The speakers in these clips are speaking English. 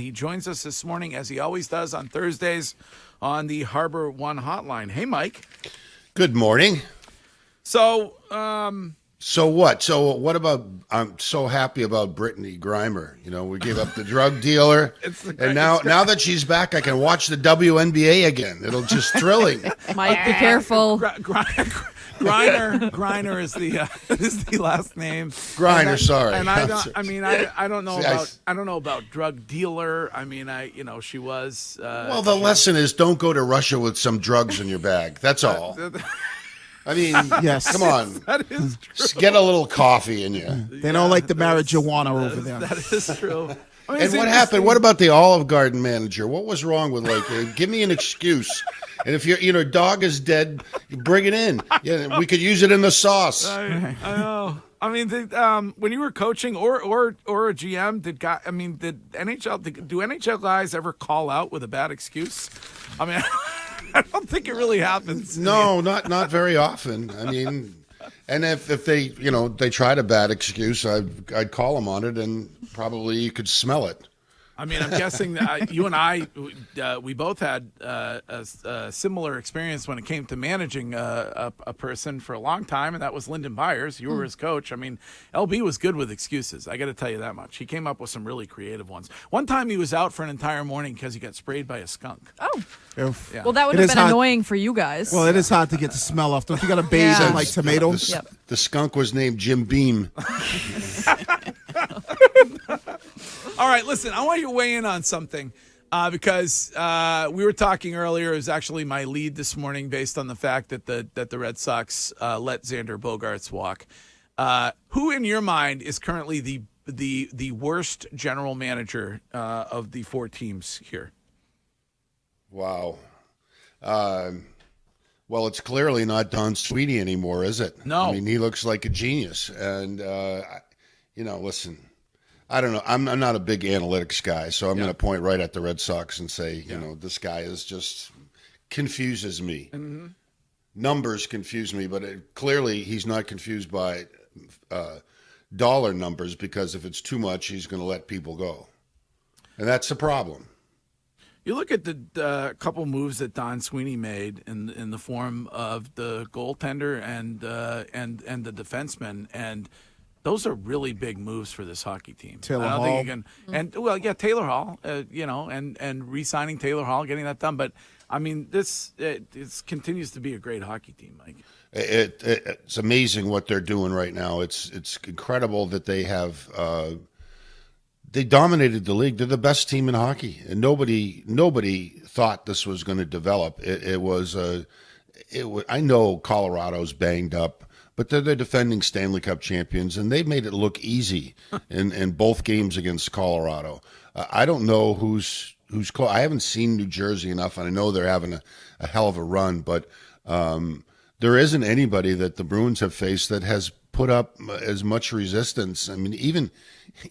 He joins us this morning, as he always does on Thursdays, on the Harbor One hotline. Hey, Mike. Good morning. So what? So what about? I'm so happy about Brittany Grimer. You know, we gave up the drug dealer, and now that she's back, I can watch the WNBA again. It'll just thrilling. Mike, be careful. Griner is the last name. Griner, sorry. And I don't know about drug dealer. I mean, she was. Well, the lesson is don't go to Russia with some drugs in your bag. That's all. I mean, yes. Come on. That is true. Just get a little coffee in you. They don't like the marijuana over there. That is true. I mean, and what happened? What about the Olive Garden manager? What was wrong with give me an excuse? And if your dog is dead, bring it in. Yeah, we could use it in the sauce. I know. I mean, when you were coaching or a GM, did NHL guys ever call out with a bad excuse? I mean, I don't think it really happens. No, not very often. I mean, and if they they tried a bad excuse, I'd call them on it, and probably you could smell it. I mean, I'm guessing that you and I, we both had a similar experience when it came to managing a person for a long time, and that was Lyndon Byers. You were his coach. I mean, LB was good with excuses. I got to tell you that much. He came up with some really creative ones. One time he was out for an entire morning because he got sprayed by a skunk. Oh. Oof. Yeah. Well, that would have been annoying for you guys. Well, it is hard to get the smell off. Don't you got to bathe in like tomato? The skunk was named Jim Beam. All right, listen, I want you to weigh in on something because we were talking earlier. It was actually my lead this morning based on the fact that the Red Sox let Xander Bogaerts walk. Who, in your mind, is currently the worst general manager of the four teams here? Wow. Well, it's clearly not Don Sweeney anymore, is it? No. I mean, he looks like a genius. And, listen, I don't know. I'm not a big analytics guy, so I'm going to point right at the Red Sox and say, this guy is just confuses me. Mm-hmm. Numbers confuse me, but clearly he's not confused by dollar numbers, because if it's too much, he's going to let people go. And that's the problem. You look at the couple moves that Don Sweeney made in the form of the goaltender and the defenseman, and those are really big moves for this hockey team. Taylor Hall. Taylor Hall, and re-signing Taylor Hall, getting that done. But I mean, this continues to be a great hockey team, Mike. It's amazing what they're doing right now. It's incredible that they have. They dominated the league. They're the best team in hockey, and nobody thought this was going to develop. I know Colorado's banged up, but they're the defending Stanley Cup champions, and they made it look easy in both games against Colorado. I don't know who's close. I haven't seen New Jersey enough, and I know they're having a hell of a run, but there isn't anybody that the Bruins have faced that has put up as much resistance. I mean, even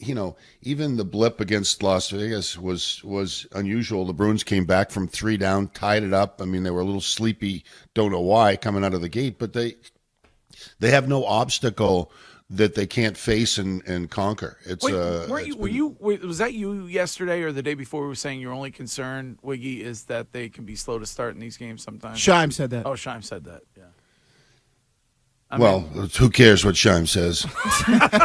the blip against Las Vegas was unusual. The Bruins came back from 3 down, tied it up. I mean, they were a little sleepy, don't know why, coming out of the gate, but they have no obstacle that they can't face and conquer. It's was that you yesterday or the day before we were saying your only concern, Wiggy, is that they can be slow to start in these games sometimes? Scheim said that. Oh, Scheim said that, yeah. Who cares what Scheim says?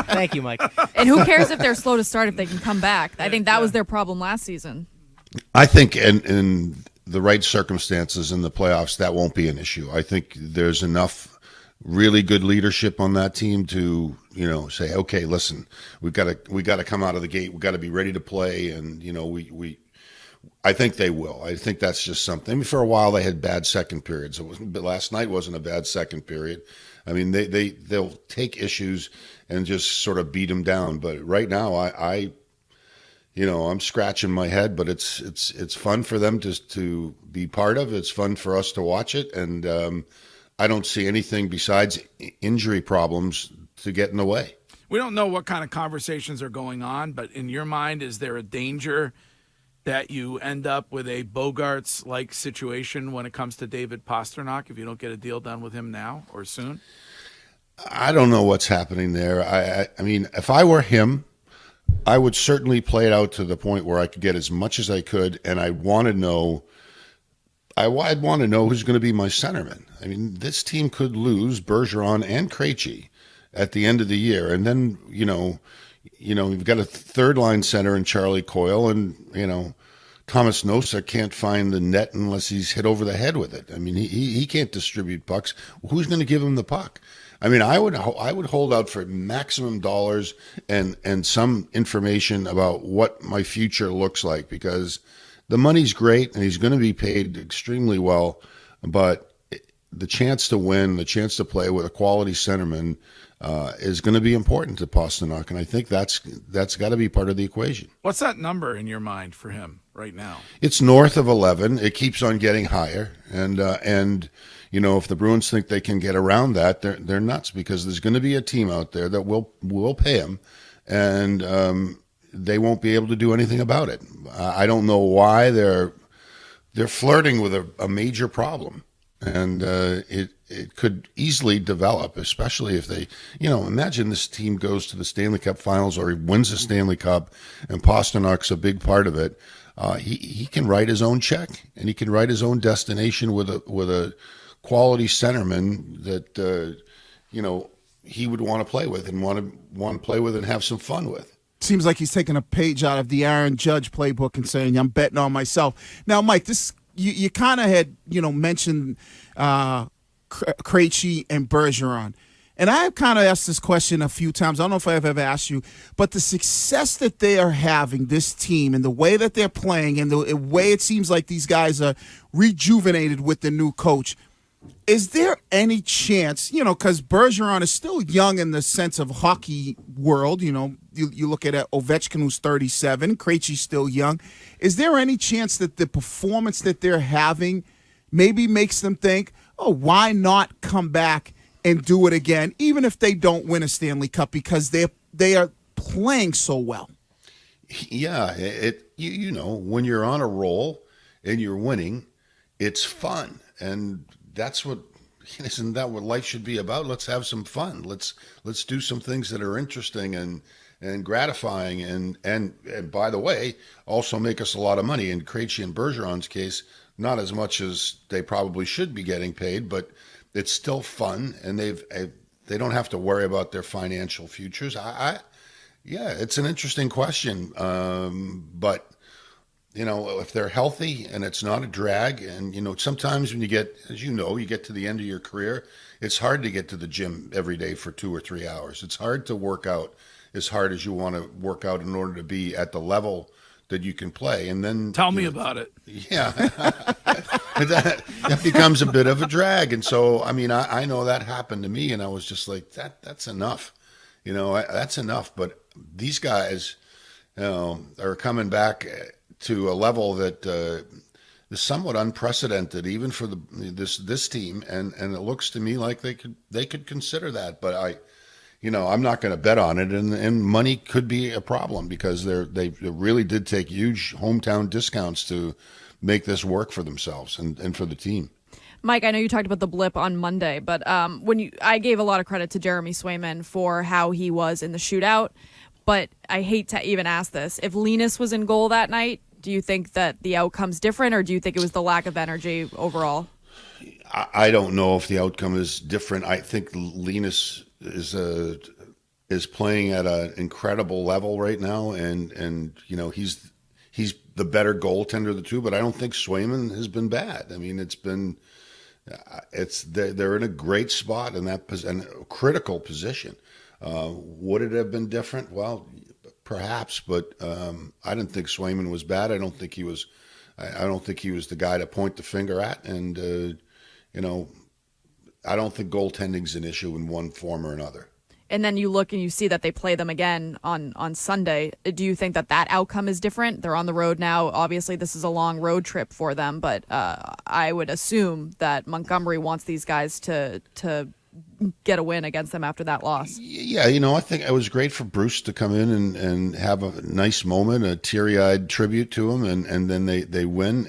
Thank you, Mike. And who cares if they're slow to start if they can come back? I think that was their problem last season. I think in the right circumstances in the playoffs, that won't be an issue. I think there's enough really good leadership on that team to say, okay, listen, we got to come out of the gate. We got to be ready to play, and I think they will. I think that's just something. I mean, for a while they had bad second periods. But last night wasn't a bad second period. I mean, they'll take issues and just sort of beat them down. But right now, I'm scratching my head. But it's fun for them to be part of. It's fun for us to watch it, and I don't see anything besides injury problems to get in the way. We don't know what kind of conversations are going on, but in your mind, is there a danger that you end up with a Bogaerts-like situation when it comes to David Pastrnak if you don't get a deal done with him now or soon? I don't know what's happening there. I mean, if I were him, I would certainly play it out to the point where I could get as much as I could, and I'd want to know. I'd want to know who's going to be my centerman. I mean, this team could lose Bergeron and Krejci at the end of the year, and then you've got a third line center in Charlie Coyle, and Thomas Nosek can't find the net unless he's hit over the head with it. I mean, he can't distribute pucks. Who's going to give him the puck? I mean, I would hold out for maximum dollars and some information about what my future looks like, because the money's great and he's going to be paid extremely well, but the chance to win, the chance to play with a quality centerman is going to be important to Pastrnak, and I think that's got to be part of the equation. What's that number in your mind for him right now? It's north of 11. It keeps on getting higher, and if the Bruins think they can get around that, they're nuts, because there's going to be a team out there that will pay him, and they won't be able to do anything about it. I don't know why they're flirting with a major problem, and it could easily develop, especially if they, imagine this team goes to the Stanley Cup Finals or he wins the Stanley Cup, and Pasternak's a big part of it. He can write his own check, and he can write his own destination with a quality centerman that he would want to play with and want to play with and have some fun with. Seems like he's taking a page out of the Aaron Judge playbook and saying, I'm betting on myself. Now, Mike, this you kind of had mentioned Krejci and Bergeron. And I've kind of asked this question a few times. I don't know if I've ever asked you, but the success that they are having, this team, and the way that they're playing, and the way it seems like these guys are rejuvenated with the new coach, is there any chance, because Bergeron is still young in the sense of hockey world, you look at Ovechkin, who's 37, Krejci's still young. Is there any chance that the performance that they're having maybe makes them think, oh, why not come back and do it again, even if they don't win a Stanley Cup, because they are playing so well? Yeah, when you're on a roll and you're winning, it's fun, and isn't that what life should be about? Let's have some fun. Let's do some things that are interesting and gratifying, and by the way, also make us a lot of money. In Krejci and Bergeron's case, not as much as they probably should be getting paid, but it's still fun, and they don't have to worry about their financial futures. It's an interesting question, but if they're healthy and it's not a drag, and sometimes when you get to the end of your career, it's hard to get to the gym every day for 2 or 3 hours. It's hard to work out as hard as you want to work out in order to be at the level that you can play. And then tell me about it. Yeah, that becomes a bit of a drag. And so, I know that happened to me, and I was just like, that's enough. That's enough. But these guys, are coming back to a level that is somewhat unprecedented, even for this team, and it looks to me like they could consider that. But I'm not going to bet on it, and money could be a problem, because they really did take huge hometown discounts to make this work for themselves and for the team. Mike, I know you talked about the blip on Monday, but I gave a lot of credit to Jeremy Swayman for how he was in the shootout. But I hate to even ask this: if Linus was in goal that night, do you think that the outcome's different, or do you think it was the lack of energy overall? I don't know if the outcome is different. I think Linus is playing at an incredible level right now, and he's the better goaltender of the two. But I don't think Swayman has been bad. They're in a great spot in that and a critical position. Would it have been different? Well, perhaps, but I didn't think Swayman was bad. I don't think he was the guy to point the finger at, and I don't think goaltending's an issue in one form or another. And then you look and you see that they play them again on Sunday. Do you think that outcome is different? They're on the road now. Obviously, this is a long road trip for them, but I would assume that Montgomery wants these guys to get a win against them after that loss. Yeah, I think it was great for Bruce to come in and have a nice moment, a teary-eyed tribute to him, and then they win,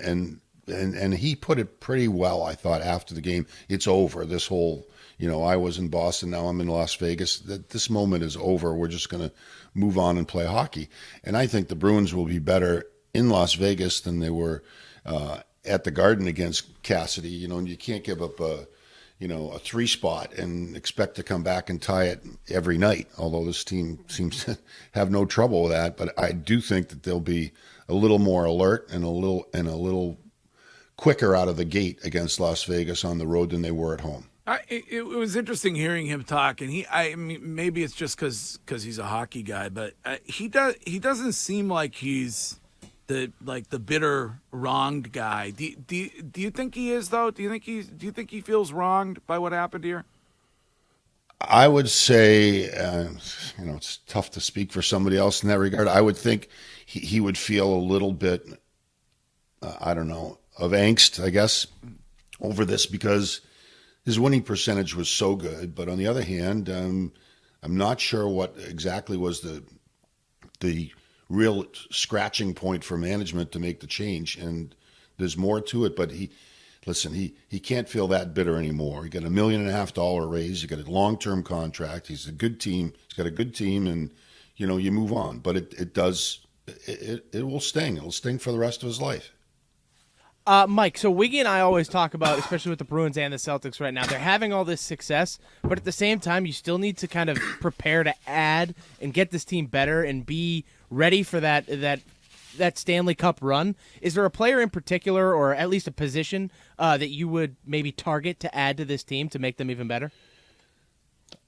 and he put it pretty well, I thought, after the game. It's over. This whole I was in Boston, now I'm in Las Vegas. That this moment is over. We're just going to move on and play hockey. And I think the Bruins will be better in Las Vegas than they were at the Garden against Cassidy. And you can't give up a 3 spot and expect to come back and tie it every night, although this team seems to have no trouble with that. But I do think that they'll be a little more alert and a little quicker out of the gate against Las Vegas on the road than they were at home. It was interesting hearing him talk, and I mean, maybe it's just because he's a hockey guy, but he doesn't seem like he's the bitter wronged guy. Do you think he is though? Do you think he feels wronged by what happened here? I would say, it's tough to speak for somebody else in that regard. I would think he would feel a little bit, of angst, I guess, over this because his winning percentage was so good. But on the other hand, I'm not sure what exactly was the real scratching point for management to make the change. And there's more to it, but he can't feel that bitter anymore. He got $1.5 million raise. He got a long-term contract. He's a good team. He's got a good team, and you move on. But it will sting. It'll sting for the rest of his life. Mike, so Wiggy and I always talk about, especially with the Bruins and the Celtics right now, they're having all this success, but at the same time, you still need to kind of prepare to add and get this team better and be ready for that Stanley Cup run. Is there a player in particular, or at least a position, that you would maybe target to add to this team to make them even better?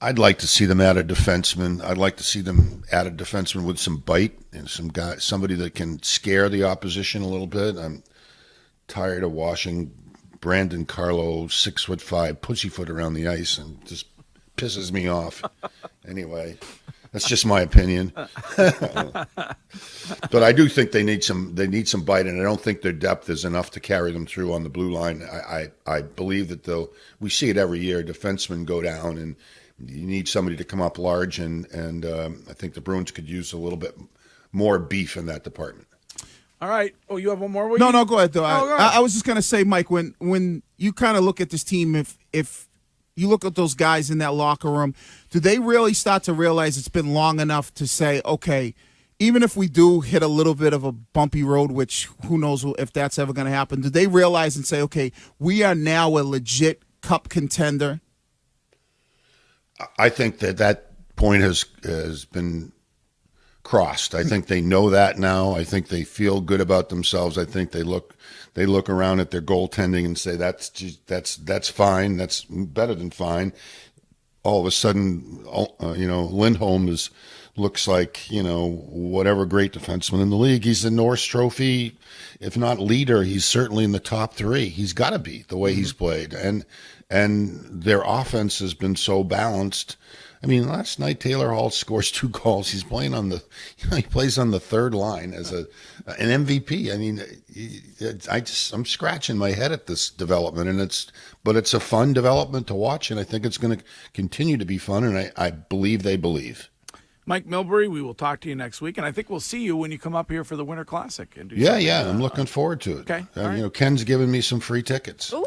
I'd like to see them add a defenseman. I'd like to see them add a defenseman with some bite and somebody that can scare the opposition a little bit. I'm tired of watching Brandon Carlo, 6'5", pussyfoot around the ice, and just pisses me off. Anyway, that's just my opinion. But I do think they need some bite, and I don't think their depth is enough to carry them through on the blue line. I believe that we see it every year. Defensemen go down, and you need somebody to come up large, and I think the Bruins could use a little bit more beef in that department. All right. Oh, you have one more? No, go ahead, though. Oh, go ahead. I was just going to say, Mike, when you kind of look at this team, if you look at those guys in that locker room, do they really start to realize it's been long enough to say, okay, even if we do hit a little bit of a bumpy road, which who knows if that's ever going to happen, do they realize and say, okay, we are now a legit cup contender? I think that point has been crossed. I think they know that now. I think they feel good about themselves. I think they look around at their goaltending and say that's fine. That's better than fine. All of a sudden, Lindholm looks like whatever great defenseman in the league. He's the Norris Trophy, if not leader. He's certainly in the top 3. He's got to be the way he's played, and their offense has been so balanced. I mean, last night Taylor Hall scores 2 goals. He's playing he plays on the third line as an MVP. I mean, I'm scratching my head at this development, but it's a fun development to watch, and I think it's going to continue to be fun, and I believe they believe. Mike Milbury, we will talk to you next week, and I think we'll see you when you come up here for the Winter Classic. And yeah, I'm looking forward to it. Okay, right. Ken's giving me some free tickets. Ken.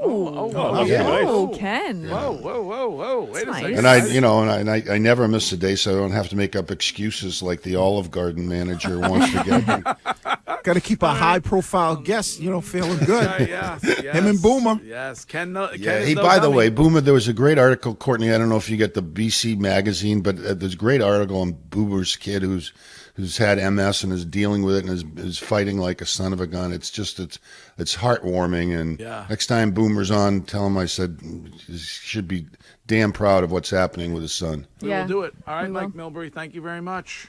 Whoa! Wait a second. And I never miss a day, so I don't have to make up excuses like the Olive Garden manager wants to get. Got to keep a high-profile guest, feeling good. Yes. Him and Boomer. Yes, Ken. Hey, by the way, Boomer, there was a great article, Courtney. I don't know if you get the BC magazine, but there's a great article on Boomer's kid who's had MS and is dealing with it and is fighting like a son of a gun. It's heartwarming. And next time Boomer's on, tell him I said he should be damn proud of what's happening with his son. We will do it. All right, Mike Milbury, thank you very much.